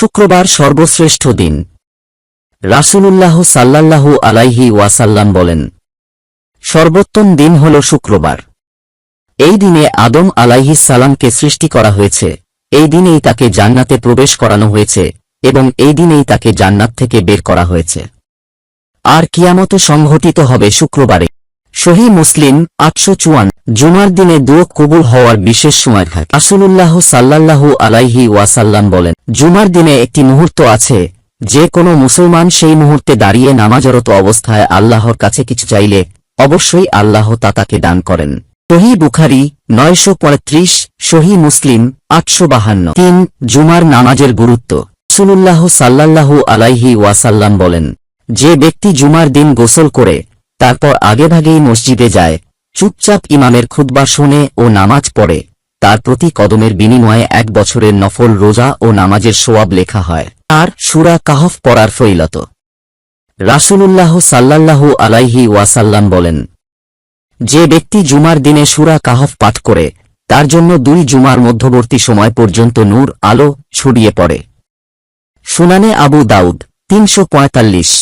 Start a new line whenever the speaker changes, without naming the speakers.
শুক্রবার সর্বশ্রেষ্ঠ দিন। রাসূলুল্লাহ সাল্লাল্লাহু আলাইহি ওয়াসাল্লাম বলেন, সর্বোত্তম দিন হল শুক্রবার। এই দিনে আদম আলাইহিস সালামকে সৃষ্টি করা হয়েছে, এই দিনেই তাকে জান্নাতে প্রবেশ করানো হয়েছে এবং এই দিনেই তাকে জান্নাত থেকে বের করা হয়েছে। আর কিয়ামত সংঘটিত হবে শুক্রবারে। সহিহ মুসলিম 854। জুমার দিনে দুআ কবুল হওয়ার বিশেষ সময় থাকে। রাসূলুল্লাহ সাল্লাল্লাহু আলাইহি ওয়াসাল্লাম বলেন, জুমার দিনে একটি মুহূর্ত আছে, যে কোনো মুসলমান সেই মুহূর্তে দাঁড়িয়ে নামাজরত অবস্থায় আল্লাহর কাছে কিছু চাইলে অবশ্যই আল্লাহ তা তাকে দান করেন। সহিহ বুখারী 935, সহিহ মুসলিম 852। 3. জুমার নামাজের গুরুত্ব। রাসূলুল্লাহ সাল্লাল্লাহু আলাইহি ওয়াসাল্লাম বলেন, যে ব্যক্তি জুমার দিন গোসল করে তারপর আগেভাগেই মসজিদে যায়, চুপচাপ ইমামের খুতবা শোনে ও নামাজ পড়ে, তার প্রতি কদমের বিনিময়ে 1 বছরের নফল রোজা ও নামাজের সোয়াব লেখা হয়। আর সূরা কাহফ পড়ার ফজিলত। রাসূলুল্লাহ সাল্লাল্লাহু আলাইহি ওয়াসাল্লাম বলেন, যে ব্যক্তি জুমার দিনে সূরা কাহফ পাঠ করে তার জন্য 2 জুমার মধ্যবর্তী সময় পর্যন্ত নূর আলো ছড়িয়ে পড়ে। সুনানে আবু দাউদ 345।